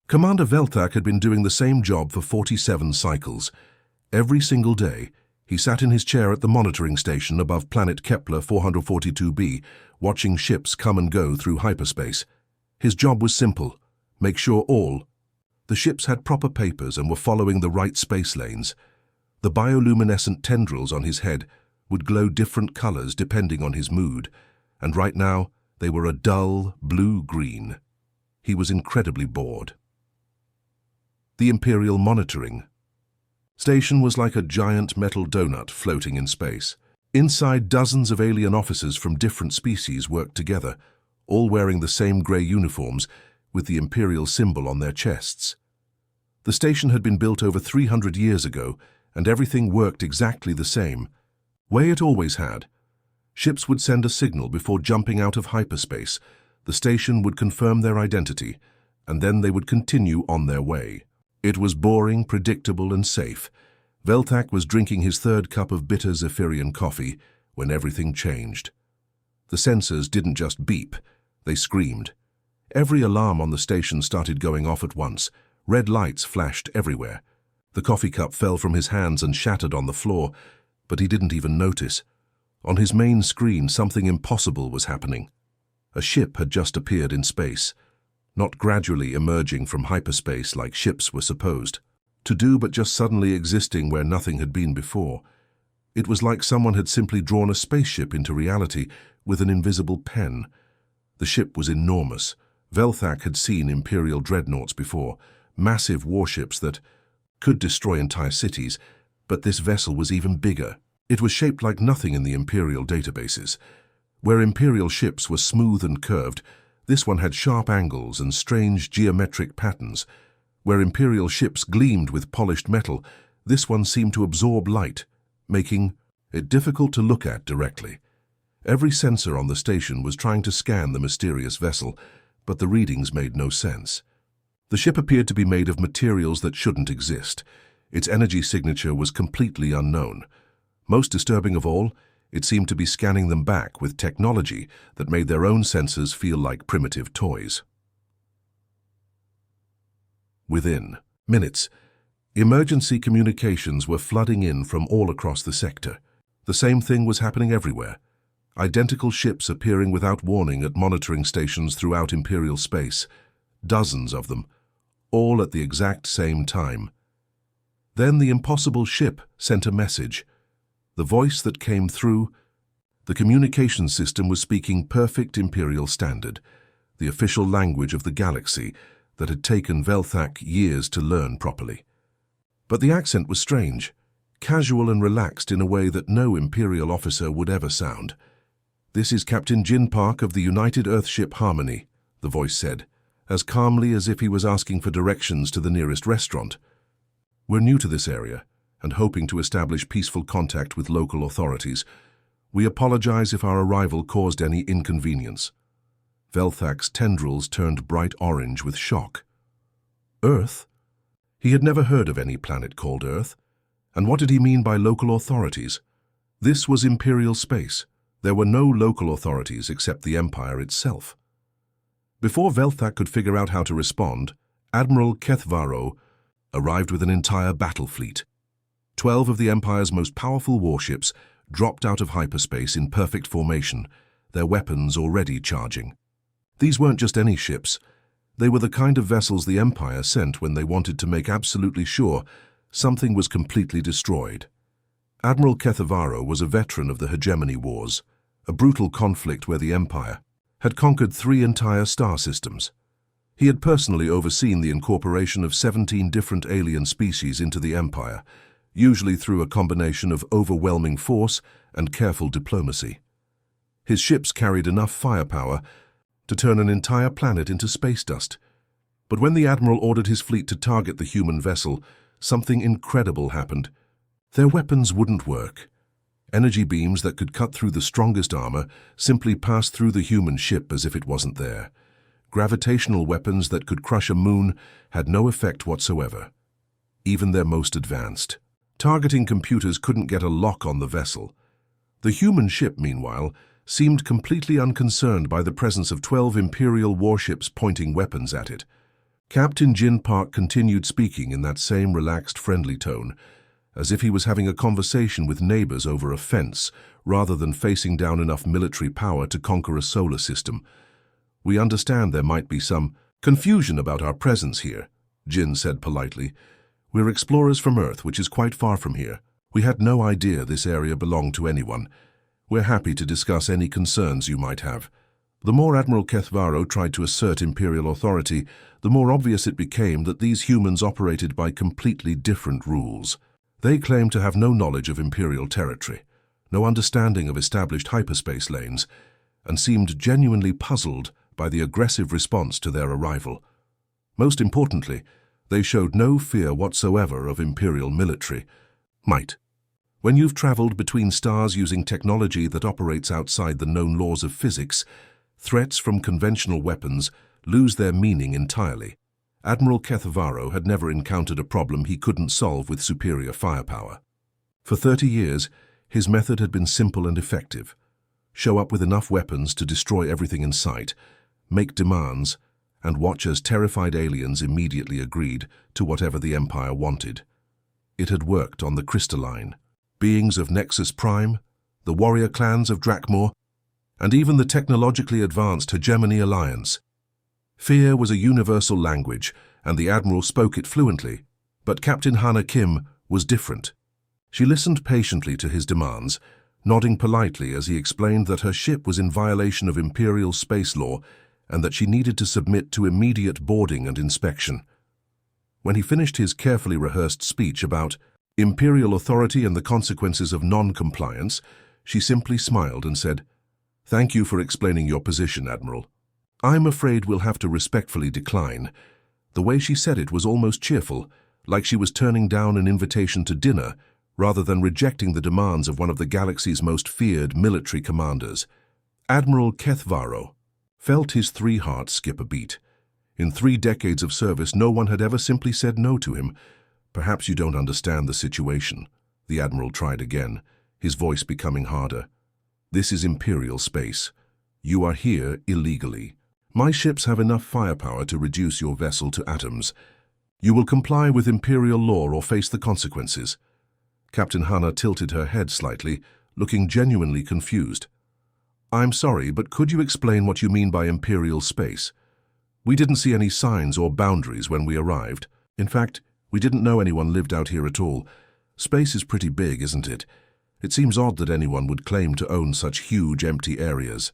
Commander Velthak had been doing the same job for 47 cycles. Every single day, he sat in his chair at the monitoring station above planet Kepler 442b, watching ships come and go through hyperspace. His job was simple: make sure all the ships had proper papers and were following the right space lanes. The bioluminescent tendrils on his head would glow different colors depending on his mood, and right now they were a dull blue-green. He was incredibly bored. The Imperial Monitoring Station was like a giant metal donut floating in space. Inside, dozens of alien officers from different species worked together, all wearing the same grey uniforms with the Imperial symbol on their chests. The station had been built over 300 years ago, and everything worked exactly the same, way it always had. Ships would send a signal before jumping out of hyperspace. The station would confirm their identity, and then they would continue on their way. It was boring, predictable, and safe. Velthak was drinking his third cup of bitter Zephyrian coffee when everything changed. The sensors didn't just beep, they screamed. Every alarm on the station started going off at once. Red lights flashed everywhere. The coffee cup fell from his hands and shattered on the floor, but he didn't even notice. On his main screen, something impossible was happening. A ship had just appeared in space, not gradually emerging from hyperspace like ships were supposed to do, but just suddenly existing where nothing had been before. It was like someone had simply drawn a spaceship into reality with an invisible pen. The ship was enormous. Velthak had seen Imperial dreadnoughts before, massive warships that could destroy entire cities, but this vessel was even bigger. It was shaped like nothing in the Imperial databases. Where Imperial ships were smooth and curved, this one had sharp angles and strange geometric patterns. Where Imperial ships gleamed with polished metal, this one seemed to absorb light, making it difficult to look at directly. Every sensor on the station was trying to scan the mysterious vessel, but the readings made no sense. The ship appeared to be made of materials that shouldn't exist. Its energy signature was completely unknown. Most disturbing of all, it seemed to be scanning them back with technology that made their own sensors feel like primitive toys. Within minutes, emergency communications were flooding in from all across the sector. The same thing was happening everywhere. Identical ships appearing without warning at monitoring stations throughout Imperial space. Dozens of them, all at the exact same time. Then the impossible ship sent a message. The voice that came through, the communication system was speaking perfect Imperial standard, the official language of the galaxy that had taken Velthak years to learn properly. But the accent was strange, casual and relaxed in a way that no Imperial officer would ever sound. "This is Captain Jin Park of the United Earthship Harmony," the voice said, as calmly as if he was asking for directions to the nearest restaurant. "We're new to this area and hoping to establish peaceful contact with local authorities. We apologize if our arrival caused any inconvenience." Velthak's tendrils turned bright orange with shock. Earth? He had never heard of any planet called Earth. And what did he mean by local authorities? This was Imperial space. There were no local authorities except the Empire itself. Before Velthak could figure out how to respond, Admiral Kethvaro arrived with an entire battle fleet. 12 of the Empire's most powerful warships dropped out of hyperspace in perfect formation, their weapons already charging. These weren't just any ships. They were the kind of vessels the Empire sent when they wanted to make absolutely sure something was completely destroyed. Admiral Kethvaro was a veteran of the Hegemony Wars, a brutal conflict where the Empire had conquered 3 entire star systems. He had personally overseen the incorporation of 17 different alien species into the Empire, usually through a combination of overwhelming force and careful diplomacy. His ships carried enough firepower to turn an entire planet into space dust. But when the Admiral ordered his fleet to target the human vessel, something incredible happened. Their weapons wouldn't work. Energy beams that could cut through the strongest armor simply passed through the human ship as if it wasn't there. Gravitational weapons that could crush a moon had no effect whatsoever, even their most advanced. Targeting computers couldn't get a lock on the vessel. The human ship, meanwhile, seemed completely unconcerned by the presence of 12 Imperial warships pointing weapons at it. Captain Jin Park continued speaking in that same relaxed, friendly tone, as if he was having a conversation with neighbors over a fence rather than facing down enough military power to conquer a solar system. "We understand there might be some confusion about our presence here," Jin said politely. "We're explorers from Earth, which is quite far from here. We had no idea this area belonged to anyone. We're happy to discuss any concerns you might have." The more Admiral Kethvaro tried to assert imperial authority, the more obvious it became that these humans operated by completely different rules. They claimed to have no knowledge of imperial territory, no understanding of established hyperspace lanes, and seemed genuinely puzzled by the aggressive response to their arrival. Most importantly, they showed no fear whatsoever of imperial military might. When you've traveled between stars using technology that operates outside the known laws of physics, threats from conventional weapons lose their meaning entirely. Admiral Kethvaro had never encountered a problem he couldn't solve with superior firepower. For 30 years, his method had been simple and effective. Show up with enough weapons to destroy everything in sight, make demands, and watch as terrified aliens immediately agreed to whatever the Empire wanted. It had worked on the Crystalline, beings of Nexus Prime, the warrior clans of Drakmor, and even the technologically advanced Hegemony Alliance. Fear was a universal language, and the Admiral spoke it fluently, but Captain Hana Kim was different. She listened patiently to his demands, nodding politely as he explained that her ship was in violation of Imperial space law and that she needed to submit to immediate boarding and inspection. When he finished his carefully rehearsed speech about Imperial authority and the consequences of non-compliance, she simply smiled and said, "Thank you for explaining your position, Admiral. I'm afraid we'll have to respectfully decline." The way she said it was almost cheerful, like she was turning down an invitation to dinner rather than rejecting the demands of one of the galaxy's most feared military commanders. Admiral Kethvaro felt his 3 hearts skip a beat. In 3 decades of service, no one had ever simply said no to him. "Perhaps you don't understand the situation," the Admiral tried again, his voice becoming harder. "This is Imperial space. You are here illegally. My ships have enough firepower to reduce your vessel to atoms. You will comply with Imperial law or face the consequences." Captain Hana tilted her head slightly, looking genuinely confused. "I'm sorry, but could you explain what you mean by Imperial space? We didn't see any signs or boundaries when we arrived. In fact, we didn't know anyone lived out here at all. Space is pretty big, isn't it? It seems odd that anyone would claim to own such huge empty areas."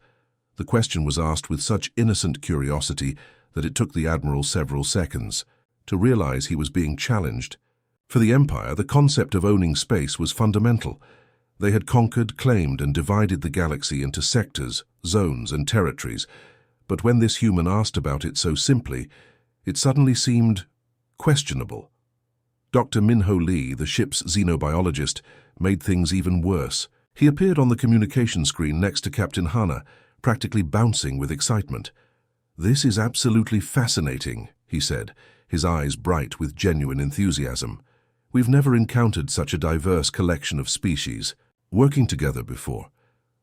The question was asked with such innocent curiosity that it took the Admiral several seconds to realize he was being challenged. For the Empire, the concept of owning space was fundamental. They had conquered, claimed, and divided the galaxy into sectors, zones, and territories. But when this human asked about it so simply, it suddenly seemed questionable. Dr. Minho Lee, the ship's xenobiologist, made things even worse. He appeared on the communication screen next to Captain Hana, practically bouncing with excitement. "This is absolutely fascinating," he said, his eyes bright with genuine enthusiasm. "We've never encountered such a diverse collection of species working together before.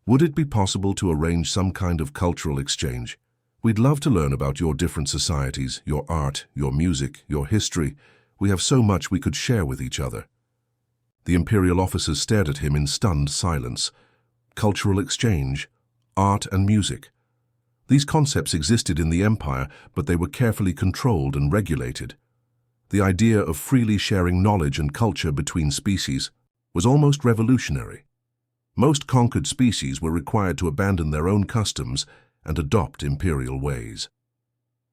Would it be possible to arrange some kind of cultural exchange? We'd love to learn about your different societies, your art, your music, your history. We have so much we could share with each other." The Imperial officers stared at him in stunned silence. Cultural exchange, art and music. These concepts existed in the Empire, but they were carefully controlled and regulated. The idea of freely sharing knowledge and culture between species was almost revolutionary. Most conquered species were required to abandon their own customs and adopt imperial ways.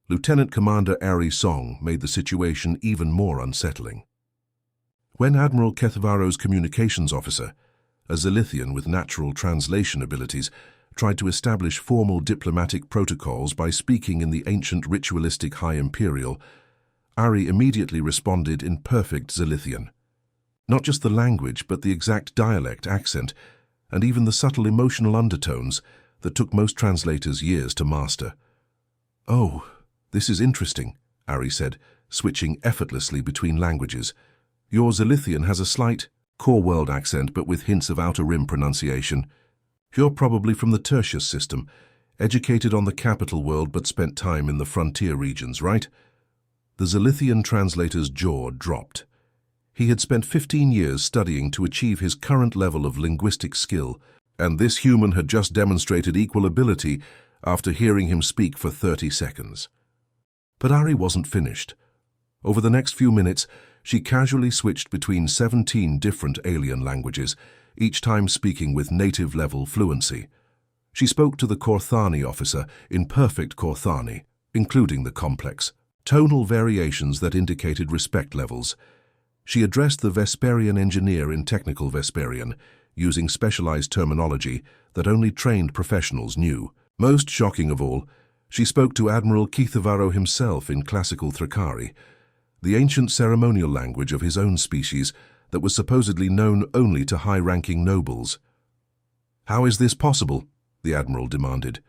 Lieutenant Commander Ari Song made the situation even more unsettling. When Admiral Kethvaro's communications officer, a Zilithian with natural translation abilities, tried to establish formal diplomatic protocols by speaking in the ancient ritualistic High Imperial, Ari immediately responded in perfect Zilithian. Not just the language, but the exact dialect, accent, and even the subtle emotional undertones that took most translators years to master. "Oh, this is interesting," Ari said, switching effortlessly between languages. "Your Zilithian has a slight, core world accent, but with hints of outer rim pronunciation. You're probably from the Tertius system, educated on the capital world but spent time in the frontier regions, right?" The Zilithian translator's jaw dropped. He had spent 15 years studying to achieve his current level of linguistic skill, and this human had just demonstrated equal ability after hearing him speak for 30 seconds. But Ari wasn't finished. Over the next few minutes, she casually switched between 17 different alien languages, each time speaking with native-level fluency. She spoke to the Korthani officer in perfect Korthani, including the complex tonal variations that indicated respect levels. She addressed the Vesperian engineer in technical Vesperian, using specialized terminology that only trained professionals knew. Most shocking of all, she spoke to Admiral Keithavaro himself in classical Thrakari, the ancient ceremonial language of his own species that was supposedly known only to high-ranking nobles. "How is this possible?" the Admiral demanded.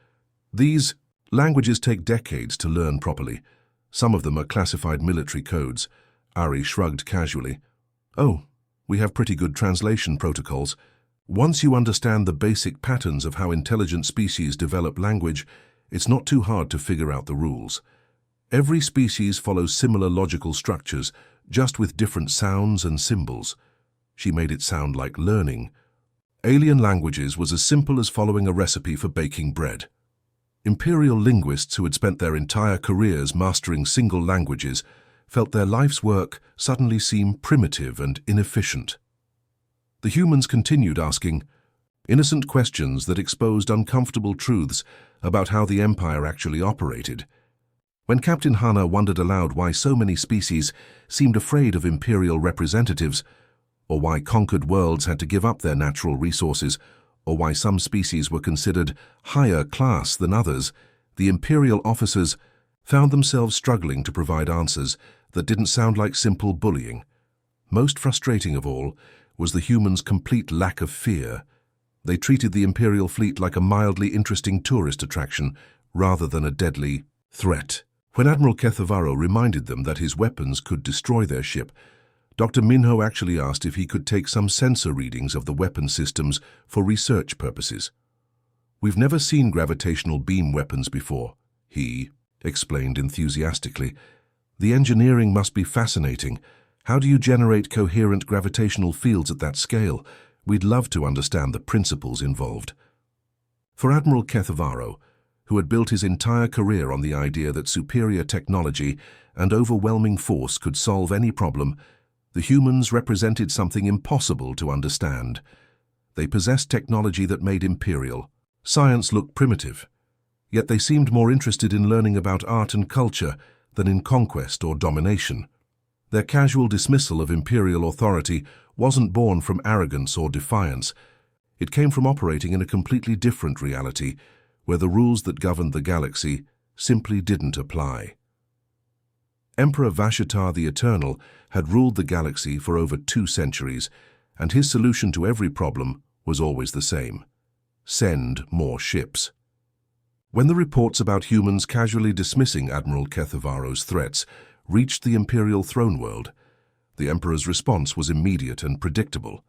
"These languages take decades to learn properly. Some of them are classified military codes." Ari shrugged casually. "Oh, we have pretty good translation protocols. Once you understand the basic patterns of how intelligent species develop language, it's not too hard to figure out the rules. Every species follows similar logical structures, just with different sounds and symbols." She made it sound like learning. Alien languages was as simple as following a recipe for baking bread. Imperial linguists who had spent their entire careers mastering single languages felt their life's work suddenly seem primitive and inefficient. The humans continued asking innocent questions that exposed uncomfortable truths about how the Empire actually operated. When Captain Hana wondered aloud why so many species seemed afraid of Imperial representatives, or why conquered worlds had to give up their natural resources, or why some species were considered higher class than others, the Imperial officers found themselves struggling to provide answers that didn't sound like simple bullying. Most frustrating of all was the humans' complete lack of fear. They treated the Imperial fleet like a mildly interesting tourist attraction rather than a deadly threat. When Admiral Keithavaro reminded them that his weapons could destroy their ship, Dr. Minho actually asked if he could take some sensor readings of the weapon systems for research purposes. "We've never seen gravitational beam weapons before," he explained enthusiastically. "The engineering must be fascinating. How do you generate coherent gravitational fields at that scale? We'd love to understand the principles involved." For Admiral Keithavaro, who had built his entire career on the idea that superior technology and overwhelming force could solve any problem, the humans represented something impossible to understand. They possessed technology that made Imperial science look primitive, yet they seemed more interested in learning about art and culture than in conquest or domination. Their casual dismissal of Imperial authority wasn't born from arrogance or defiance. It came from operating in a completely different reality, where the rules that governed the galaxy simply didn't apply. Emperor Vashitar the Eternal had ruled the galaxy for over 2 centuries, and his solution to every problem was always the same: send more ships. When the reports about humans casually dismissing Admiral Keithavaro's threats reached the Imperial throne world, the Emperor's response was immediate and predictable.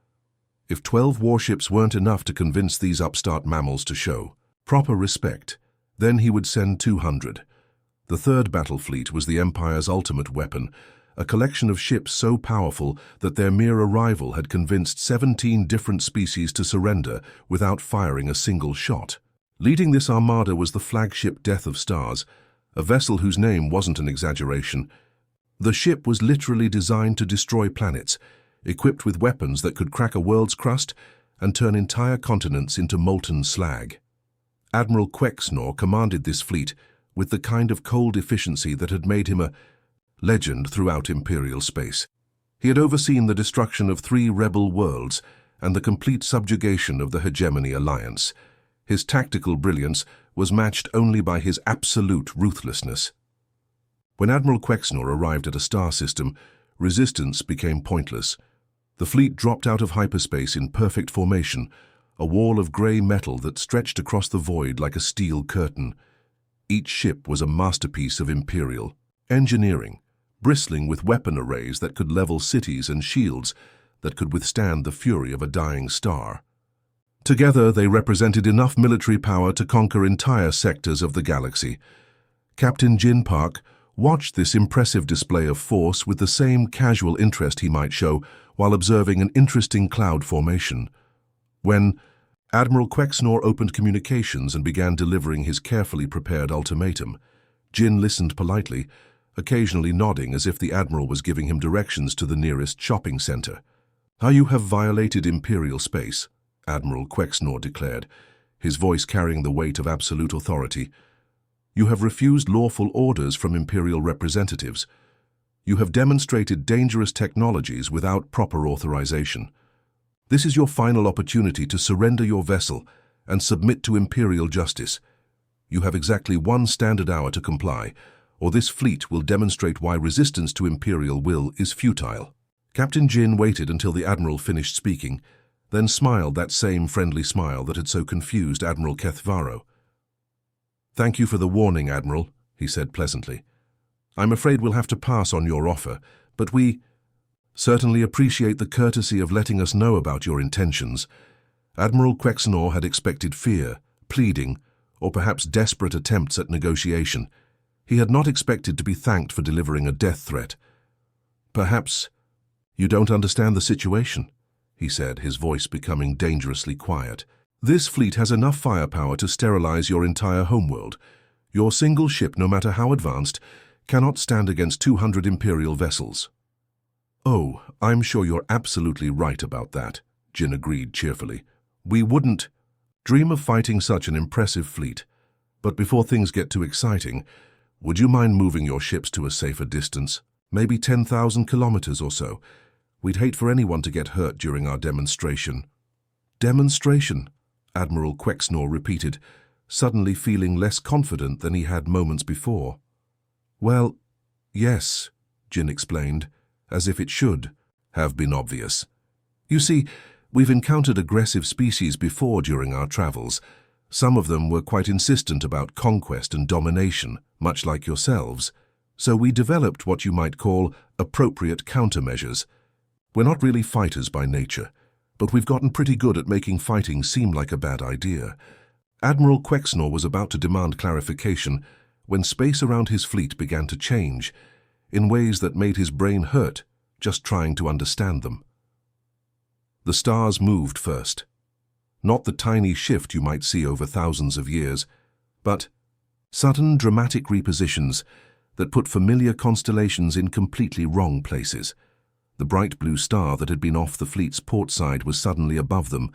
If 12 warships weren't enough to convince these upstart mammals to show proper respect, then he would send 200. The third battle fleet was the Empire's ultimate weapon, a collection of ships so powerful that their mere arrival had convinced 17 different species to surrender without firing a single shot. Leading this armada was the flagship Death of Stars, a vessel whose name wasn't an exaggeration. The ship was literally designed to destroy planets, equipped with weapons that could crack a world's crust and turn entire continents into molten slag. Admiral Quexnor commanded this fleet with the kind of cold efficiency that had made him a legend throughout Imperial space. He had overseen the destruction of 3 rebel worlds and the complete subjugation of the Hegemony Alliance. His tactical brilliance was matched only by his absolute ruthlessness. When Admiral Quexnor arrived at a star system, resistance became pointless. The fleet dropped out of hyperspace in perfect formation, a wall of grey metal that stretched across the void like a steel curtain. Each ship was a masterpiece of Imperial engineering, bristling with weapon arrays that could level cities and shields that could withstand the fury of a dying star. Together, they represented enough military power to conquer entire sectors of the galaxy. Captain Jin Park watched this impressive display of force with the same casual interest he might show while observing an interesting cloud formation. When Admiral Quexnor opened communications and began delivering his carefully prepared ultimatum, Jin listened politely, occasionally nodding as if the Admiral was giving him directions to the nearest shopping center. "You have violated Imperial space," Admiral Quexnor declared, his voice carrying the weight of absolute authority. "You have refused lawful orders from Imperial representatives. You have demonstrated dangerous technologies without proper authorization. This is your final opportunity to surrender your vessel and submit to Imperial justice. You have exactly 1 standard hour to comply, or this fleet will demonstrate why resistance to Imperial will is futile." Captain Jin waited until the Admiral finished speaking, then smiled that same friendly smile that had so confused Admiral Kethvaro. "Thank you for the warning, Admiral," he said pleasantly. "I'm afraid we'll have to pass on your offer, but we certainly appreciate the courtesy of letting us know about your intentions." Admiral Quexnor had expected fear, pleading, or perhaps desperate attempts at negotiation. He had not expected to be thanked for delivering a death threat. "Perhaps you don't understand the situation," he said, his voice becoming dangerously quiet. "This fleet has enough firepower to sterilize your entire homeworld. Your single ship, no matter how advanced, cannot stand against 200 Imperial vessels." "Oh, I'm sure you're absolutely right about that," Jin agreed cheerfully. "We wouldn't dream of fighting such an impressive fleet. But before things get too exciting, would you mind moving your ships to a safer distance? Maybe 10,000 kilometers or so. We'd hate for anyone to get hurt during our demonstration." "Demonstration?" Admiral Quexnor repeated, suddenly feeling less confident than he had moments before. "Well, yes," Jin explained, as if it should have been obvious. "You see, we've encountered aggressive species before during our travels. Some of them were quite insistent about conquest and domination, much like yourselves. So we developed what you might call appropriate countermeasures. We're not really fighters by nature, but we've gotten pretty good at making fighting seem like a bad idea." Admiral Quexnor was about to demand clarification when space around his fleet began to change, in ways that made his brain hurt just trying to understand them. The stars moved first. Not the tiny shift you might see over thousands of years, but sudden dramatic repositions that put familiar constellations in completely wrong places. The bright blue star that had been off the fleet's port side was suddenly above them,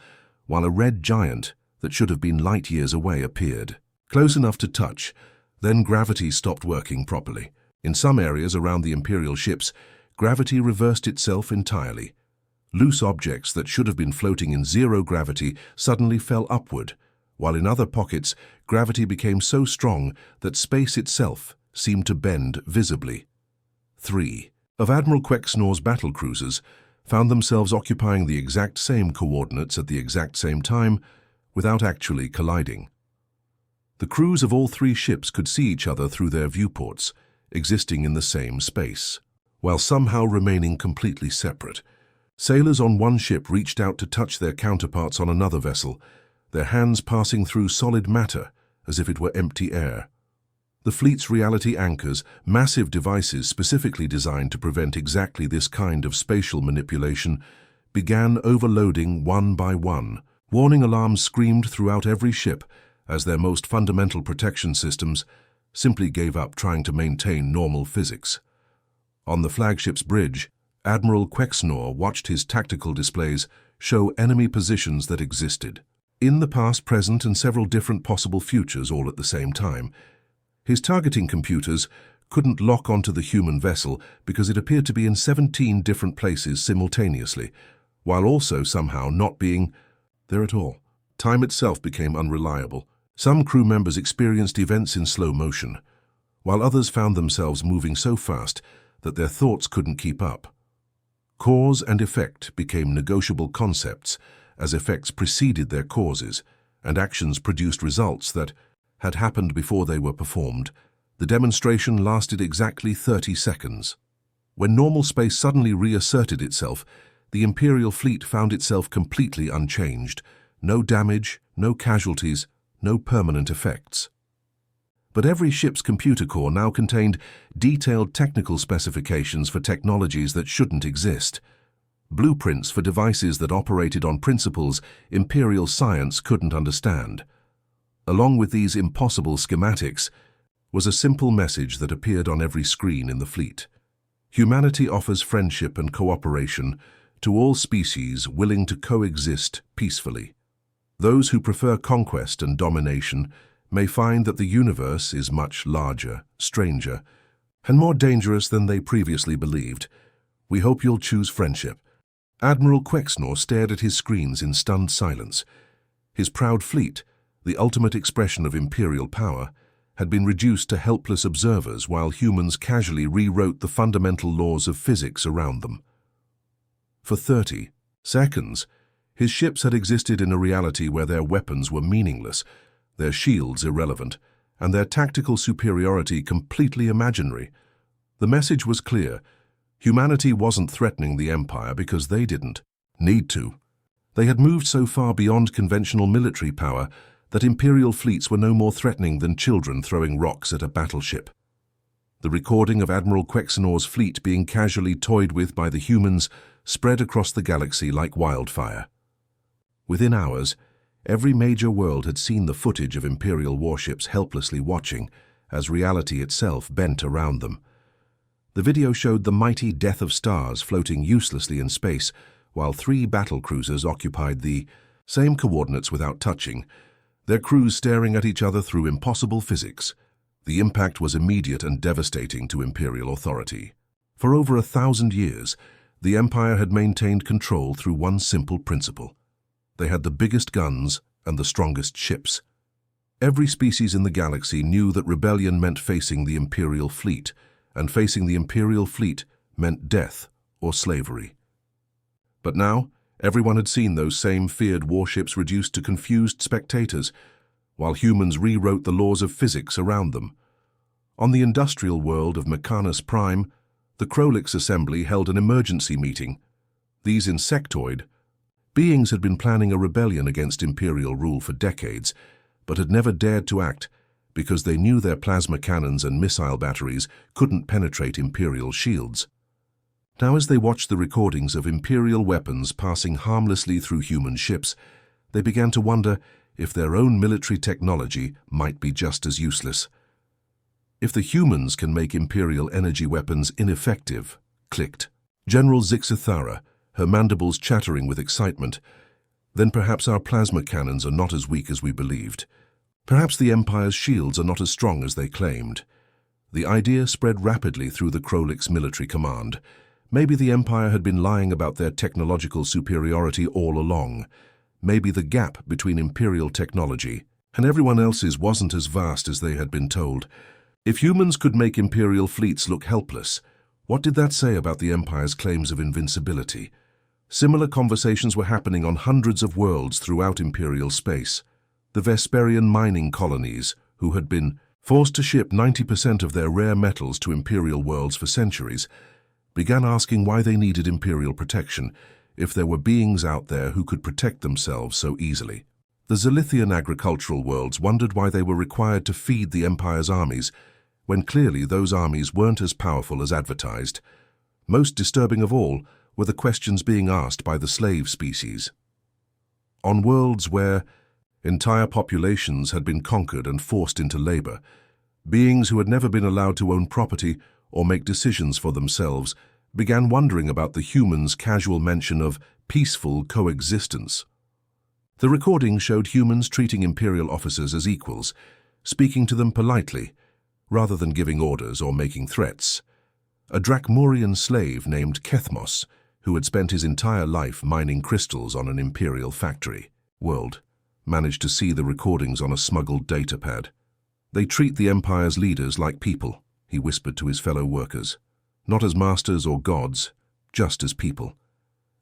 while a red giant that should have been light years away appeared. Close enough to touch, then gravity stopped working properly. In some areas around the Imperial ships, gravity reversed itself entirely. Loose objects that should have been floating in zero gravity suddenly fell upward, while in other pockets, gravity became so strong that space itself seemed to bend visibly. 3 of Admiral Quexnor's battlecruisers found themselves occupying the exact same coordinates at the exact same time without actually colliding. The crews of all 3 ships could see each other through their viewports, existing in the same space, while somehow remaining completely separate. Sailors on one ship reached out to touch their counterparts on another vessel, their hands passing through solid matter as if it were empty air. The fleet's reality anchors, massive devices specifically designed to prevent exactly this kind of spatial manipulation, began overloading one by one. Warning alarms screamed throughout every ship as their most fundamental protection systems simply gave up trying to maintain normal physics. On the flagship's bridge, Admiral Quexnor watched his tactical displays show enemy positions that existed in the past, present, and several different possible futures all at the same time. His targeting computers couldn't lock onto the human vessel because it appeared to be in 17 different places simultaneously, while also somehow not being there at all. Time itself became unreliable. Some crew members experienced events in slow motion, while others found themselves moving so fast that their thoughts couldn't keep up. Cause and effect became negotiable concepts as effects preceded their causes, and actions produced results that had happened before they were performed. The demonstration lasted exactly 30 seconds. When normal space suddenly reasserted itself, the Imperial fleet found itself completely unchanged. No damage, no casualties, no permanent effects. But every ship's computer core now contained detailed technical specifications for technologies that shouldn't exist. Blueprints for devices that operated on principles Imperial science couldn't understand. Along with these impossible schematics was a simple message that appeared on every screen in the fleet. Humanity offers friendship and cooperation to all species willing to coexist peacefully. Those who prefer conquest and domination may find that the universe is much larger, stranger, and more dangerous than they previously believed. We hope you'll choose friendship. Admiral Quexnor stared at his screens in stunned silence. His proud fleet, the ultimate expression of Imperial power, had been reduced to helpless observers while humans casually rewrote the fundamental laws of physics around them. For 30 seconds, his ships had existed in a reality where their weapons were meaningless, their shields irrelevant, and their tactical superiority completely imaginary. The message was clear. Humanity wasn't threatening the Empire because they didn't need to. They had moved so far beyond conventional military power that Imperial fleets were no more threatening than children throwing rocks at a battleship. The recording of Admiral Quexenor's fleet being casually toyed with by the humans spread across the galaxy like wildfire. Within hours, every major world had seen the footage of Imperial warships helplessly watching as reality itself bent around them. The video showed the mighty Death of Stars floating uselessly in space, while 3 battle cruisers occupied the same coordinates without touching, their crews staring at each other through impossible physics. The impact was immediate and devastating to Imperial authority. For over 1,000 years, the Empire had maintained control through one simple principle. They had the biggest guns and the strongest ships. Every species in the galaxy knew that rebellion meant facing the Imperial fleet, and facing the Imperial fleet meant death or slavery. But now, everyone had seen those same feared warships reduced to confused spectators, while humans rewrote the laws of physics around them. On the industrial world of Mechanus Prime, the Krolix Assembly held an emergency meeting. These insectoid beings had been planning a rebellion against Imperial rule for decades, but had never dared to act because they knew their plasma cannons and missile batteries couldn't penetrate Imperial shields. Now, as they watched the recordings of Imperial weapons passing harmlessly through human ships, they began to wonder if their own military technology might be just as useless. If the humans can make Imperial energy weapons ineffective, clicked General Zixithara, her mandibles chattering with excitement, then perhaps our plasma cannons are not as weak as we believed. Perhaps the Empire's shields are not as strong as they claimed. The idea spread rapidly through the Krolix military command. Maybe the Empire had been lying about their technological superiority all along. Maybe the gap between Imperial technology and everyone else's wasn't as vast as they had been told. If humans could make Imperial fleets look helpless, what did that say about the Empire's claims of invincibility? Similar conversations were happening on hundreds of worlds throughout Imperial space. The Vesperian mining colonies, who had been forced to ship 90% of their rare metals to Imperial worlds for centuries, began asking why they needed Imperial protection if there were beings out there who could protect themselves so easily. The Zilithian agricultural worlds wondered why they were required to feed the Empire's armies, when clearly those armies weren't as powerful as advertised. Most disturbing of all were the questions being asked by the slave species. On worlds where entire populations had been conquered and forced into labor, beings who had never been allowed to own property or make decisions for themselves began wondering about the humans' casual mention of peaceful coexistence. The recording showed humans treating Imperial officers as equals, speaking to them politely, rather than giving orders or making threats. A Dracmorian slave named Kethmos, who had spent his entire life mining crystals on an Imperial factory world, managed to see the recordings on a smuggled datapad. "They treat the Empire's leaders like people," he whispered to his fellow workers. "Not as masters or gods, just as people.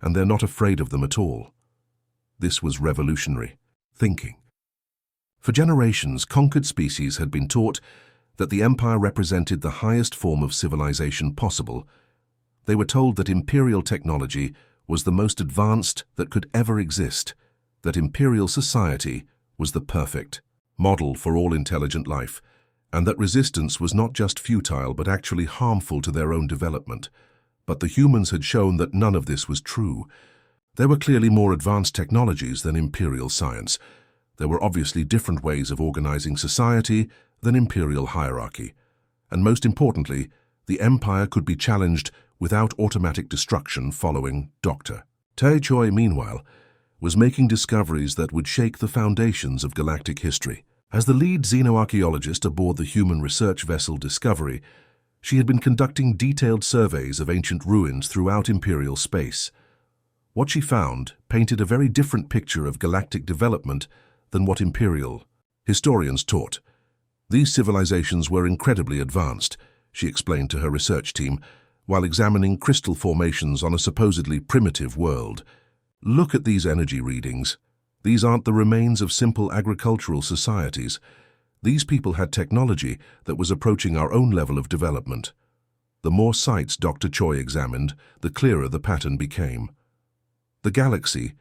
And they're not afraid of them at all." This was revolutionary thinking. For generations, conquered species had been taught that the Empire represented the highest form of civilization possible. They were told that Imperial technology was the most advanced that could ever exist, that Imperial society was the perfect model for all intelligent life, and that resistance was not just futile but actually harmful to their own development. But the humans had shown that none of this was true. There were clearly more advanced technologies than imperial science. There were obviously different ways of organizing society than imperial hierarchy. And most importantly, the Empire could be challenged without automatic destruction following Dr. Tae Choi, meanwhile, was making discoveries that would shake the foundations of galactic history. As the lead xenoarchaeologist aboard the human research vessel Discovery, she had been conducting detailed surveys of ancient ruins throughout imperial space. What she found painted a very different picture of galactic development than what imperial historians taught. These civilizations were incredibly advanced, she explained to her research team, while examining crystal formations on a supposedly primitive world. Look at these energy readings. These aren't the remains of simple agricultural societies. These people had technology that was approaching our own level of development. The more sites Dr. Choi examined, the clearer the pattern became. The galaxy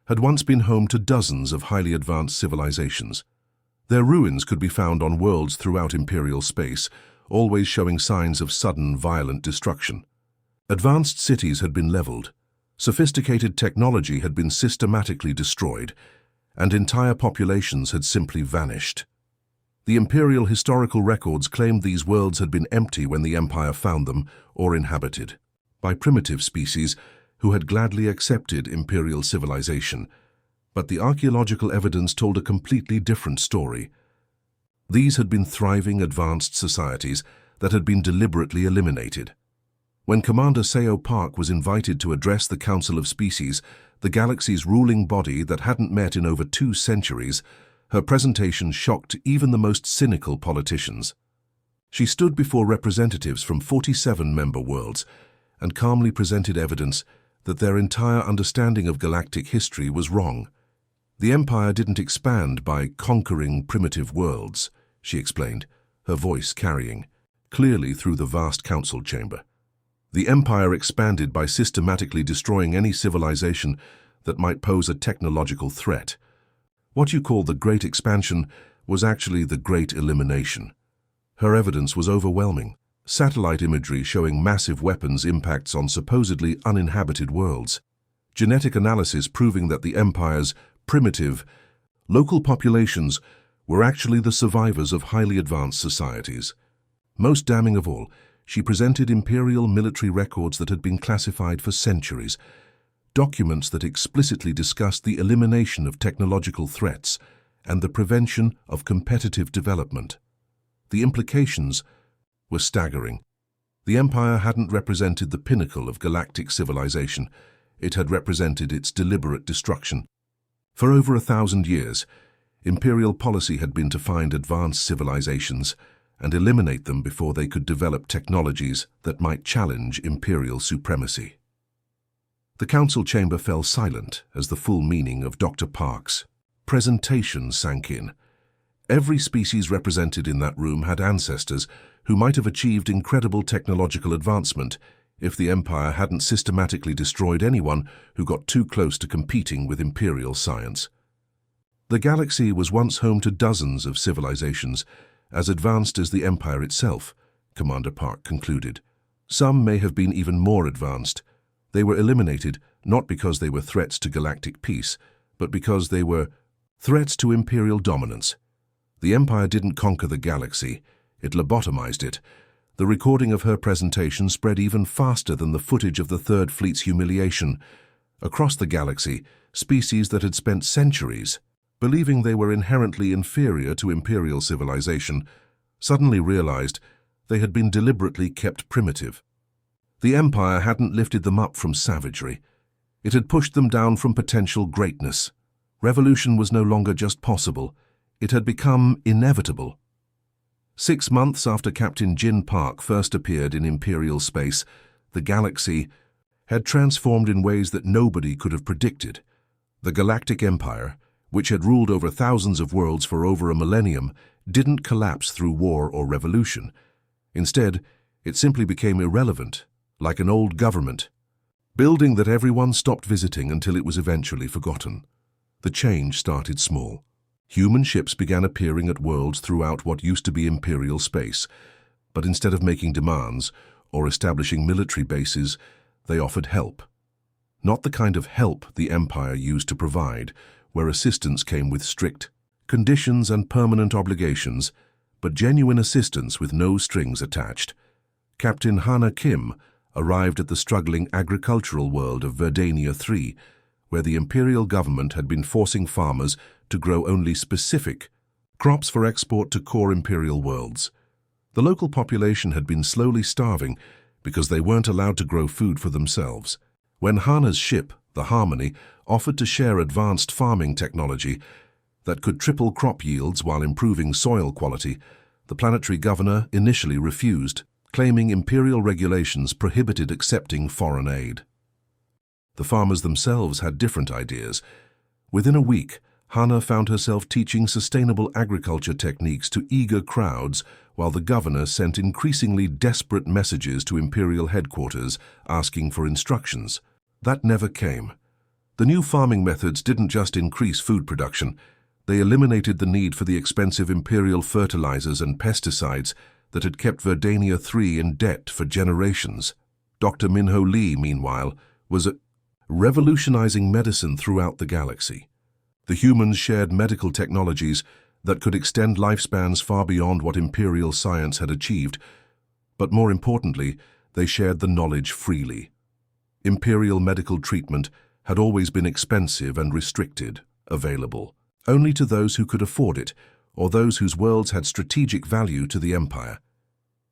had once been home to dozens of highly advanced civilizations. Their ruins could be found on worlds throughout imperial space, always showing signs of sudden, violent destruction. Advanced cities had been leveled, sophisticated technology had been systematically destroyed, and entire populations had simply vanished. The imperial historical records claimed these worlds had been empty when the Empire found them or inhabited by primitive species who had gladly accepted imperial civilization. But the archaeological evidence told a completely different story. These had been thriving, advanced societies that had been deliberately eliminated. When Commander Seo Park was invited to address the Council of Species, the galaxy's ruling body that hadn't met in over 2 centuries, her presentation shocked even the most cynical politicians. She stood before representatives from 47 member worlds and calmly presented evidence that their entire understanding of galactic history was wrong. The Empire didn't expand by conquering primitive worlds, she explained, her voice carrying clearly through the vast council chamber. The Empire expanded by systematically destroying any civilization that might pose a technological threat. What you call the Great Expansion was actually the Great Elimination. Her evidence was overwhelming. Satellite imagery showing massive weapons impacts on supposedly uninhabited worlds. Genetic analysis proving that the Empire's primitive, local populations were actually the survivors of highly advanced societies. Most damning of all, she presented imperial military records that had been classified for centuries, documents that explicitly discussed the elimination of technological threats and the prevention of competitive development. The implications were staggering. The Empire hadn't represented the pinnacle of galactic civilization, it had represented its deliberate destruction. For over 1,000 years, imperial policy had been to find advanced civilizations and eliminate them before they could develop technologies that might challenge imperial supremacy. The council chamber fell silent as the full meaning of Dr. Park's presentation sank in. Every species represented in that room had ancestors who might have achieved incredible technological advancement if the Empire hadn't systematically destroyed anyone who got too close to competing with imperial science. The galaxy was once home to dozens of civilizations, as advanced as the Empire itself, Commander Park concluded. Some may have been even more advanced. They were eliminated not because they were threats to galactic peace, but because they were threats to imperial dominance. The Empire didn't conquer the galaxy, it lobotomized it. The recording of her presentation spread even faster than the footage of the Third Fleet's humiliation. Across the galaxy, species that had spent centuries believing they were inherently inferior to imperial civilization, suddenly realized they had been deliberately kept primitive. The Empire hadn't lifted them up from savagery. It had pushed them down from potential greatness. Revolution was no longer just possible, it had become inevitable. 6 months after Captain Jin Park first appeared in imperial space, the galaxy had transformed in ways that nobody could have predicted. The Galactic Empire, which had ruled over thousands of worlds for over a millennium, didn't collapse through war or revolution. Instead, it simply became irrelevant, like an old government building that everyone stopped visiting until it was eventually forgotten. The change started small. Human ships began appearing at worlds throughout what used to be Imperial space, but instead of making demands or establishing military bases, they offered help. Not the kind of help the Empire used to provide, where assistance came with strict conditions and permanent obligations, but genuine assistance with no strings attached. Captain Hana Kim arrived at the struggling agricultural world of Verdania III, where the Imperial government had been forcing farmers to grow only specific crops for export to core Imperial worlds. The local population had been slowly starving because they weren't allowed to grow food for themselves. When Hana's ship, the Harmony, offered to share advanced farming technology that could triple crop yields while improving soil quality, the planetary governor initially refused, claiming Imperial regulations prohibited accepting foreign aid. The farmers themselves had different ideas. Within a week, Hana found herself teaching sustainable agriculture techniques to eager crowds, while the governor sent increasingly desperate messages to Imperial headquarters asking for instructions. That never came. The new farming methods didn't just increase food production, they eliminated the need for the expensive Imperial fertilizers and pesticides that had kept Verdania III in debt for generations. Dr. Minho Lee, meanwhile, was revolutionizing medicine throughout the galaxy. The humans shared medical technologies that could extend lifespans far beyond what Imperial science had achieved, but more importantly, they shared the knowledge freely. Imperial medical treatment had always been expensive and restricted, available only to those who could afford it, or those whose worlds had strategic value to the Empire.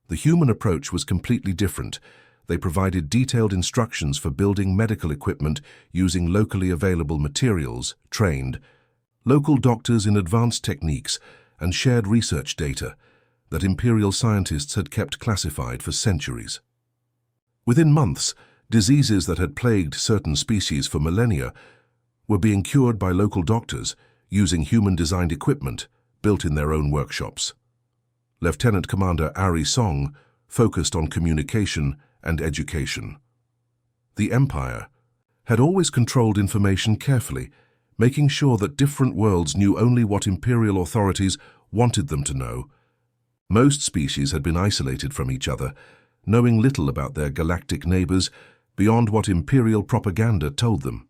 The human approach was completely different. They provided detailed instructions for building medical equipment using locally available materials, trained local doctors in advanced techniques, and shared research data that Imperial scientists had kept classified for centuries. Within months, diseases that had plagued certain species for millennia were being cured by local doctors using human-designed equipment built in their own workshops. Lieutenant Commander Ari Song focused on communication and education. The Empire had always controlled information carefully, making sure that different worlds knew only what Imperial authorities wanted them to know. Most species had been isolated from each other, knowing little about their galactic neighbors beyond what Imperial propaganda told them.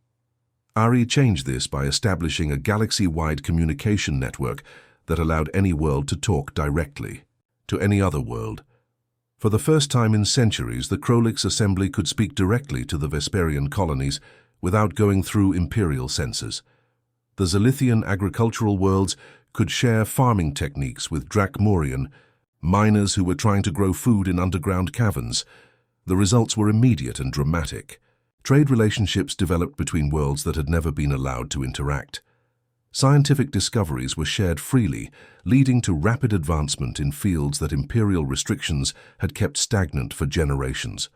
Ari changed this by establishing a galaxy-wide communication network that allowed any world to talk directly to any other world. For the first time in centuries, the Krolix Assembly could speak directly to the Vesperian colonies without going through Imperial censors. The Zalithian agricultural worlds could share farming techniques with Drakmorian miners who were trying to grow food in underground caverns. The results were immediate and dramatic. Trade relationships developed between worlds that had never been allowed to interact. Scientific discoveries were shared freely, leading to rapid advancement in fields that Imperial restrictions had kept stagnant for generations.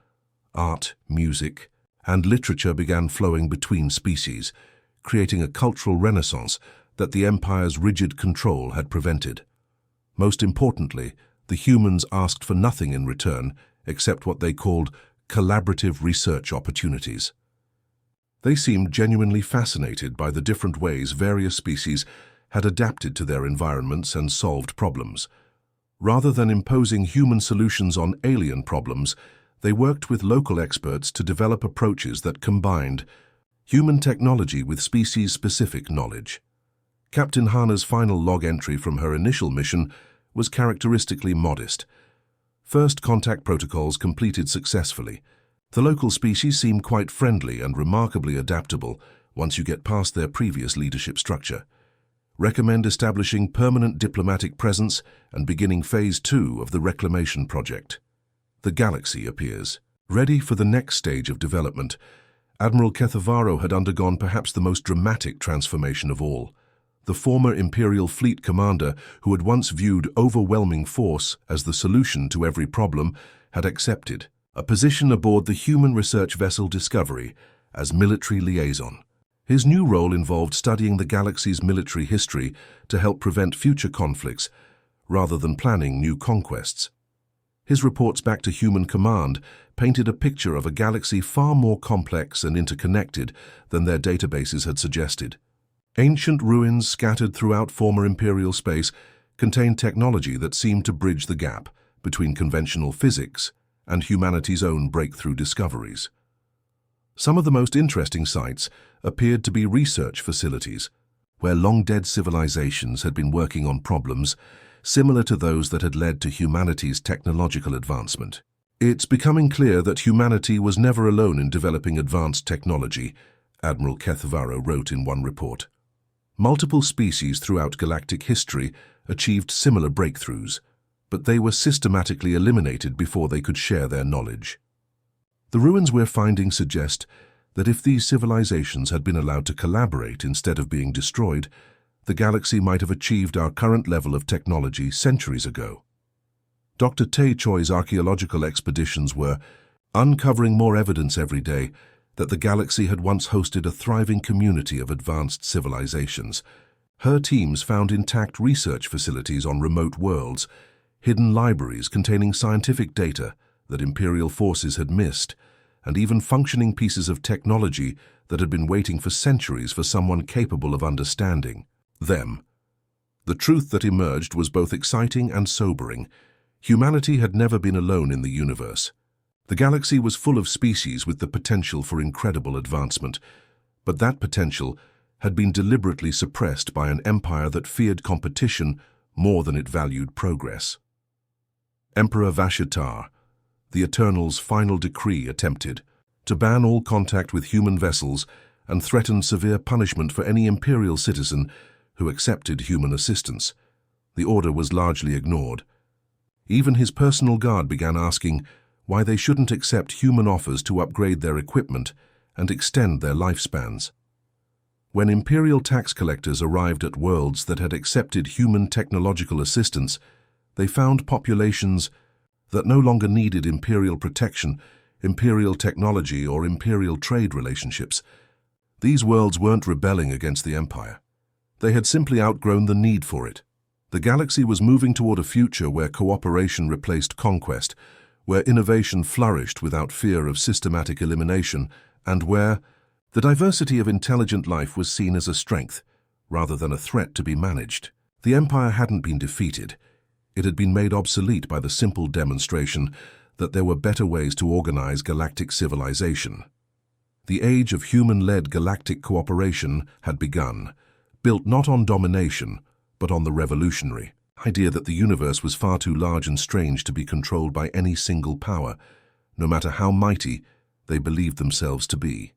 Art, music, and literature began flowing between species, creating a cultural renaissance that the Empire's rigid control had prevented. Most importantly, the humans asked for nothing in return except what they called collaborative research opportunities. They seemed genuinely fascinated by the different ways various species had adapted to their environments and solved problems. Rather than imposing human solutions on alien problems, they worked with local experts to develop approaches that combined human technology with species-specific knowledge. Captain Hana's final log entry from her initial mission was characteristically modest. First contact protocols completed successfully. The local species seem quite friendly and remarkably adaptable once you get past their previous leadership structure. Recommend establishing permanent diplomatic presence and beginning Phase 2 of the Reclamation Project. The galaxy appears. Ready for the next stage of development, Admiral Kethavaro had undergone perhaps the most dramatic transformation of all. The former Imperial Fleet commander, who had once viewed overwhelming force as the solution to every problem, had accepted a position aboard the human research vessel Discovery as military liaison. His new role involved studying the galaxy's military history to help prevent future conflicts rather than planning new conquests. His reports back to Human Command painted a picture of a galaxy far more complex and interconnected than their databases had suggested. Ancient ruins scattered throughout former imperial space contained technology that seemed to bridge the gap between conventional physics and humanity's own breakthrough discoveries. Some of the most interesting sites appeared to be research facilities, where long-dead civilizations had been working on problems similar to those that had led to humanity's technological advancement. It's becoming clear that humanity was never alone in developing advanced technology, Admiral Kethvaro wrote in one report. Multiple species throughout galactic history achieved similar breakthroughs, but they were systematically eliminated before they could share their knowledge. The ruins we're finding suggest that if these civilizations had been allowed to collaborate instead of being destroyed, the galaxy might have achieved our current level of technology centuries ago. Dr. Tae Choi's archaeological expeditions were uncovering more evidence every day that the galaxy had once hosted a thriving community of advanced civilizations. Her teams found intact research facilities on remote worlds, hidden libraries containing scientific data that Imperial forces had missed, and even functioning pieces of technology that had been waiting for centuries for someone capable of understanding them. The truth that emerged was both exciting and sobering. Humanity had never been alone in the universe. The galaxy was full of species with the potential for incredible advancement, but that potential had been deliberately suppressed by an empire that feared competition more than it valued progress. Emperor Vashitar, the Eternal's final decree, attempted to ban all contact with human vessels and threatened severe punishment for any Imperial citizen who accepted human assistance. The order was largely ignored. Even his personal guard began asking why they shouldn't accept human offers to upgrade their equipment and extend their lifespans. When Imperial tax collectors arrived at worlds that had accepted human technological assistance, they found populations that no longer needed Imperial protection, Imperial technology, or Imperial trade relationships. These worlds weren't rebelling against the Empire. They had simply outgrown the need for it. The galaxy was moving toward a future where cooperation replaced conquest, where innovation flourished without fear of systematic elimination, and where the diversity of intelligent life was seen as a strength, rather than a threat to be managed. The Empire hadn't been defeated. It had been made obsolete by the simple demonstration that there were better ways to organize galactic civilization. The age of human-led galactic cooperation had begun, built not on domination, but on the revolutionary idea that the universe was far too large and strange to be controlled by any single power, no matter how mighty they believed themselves to be.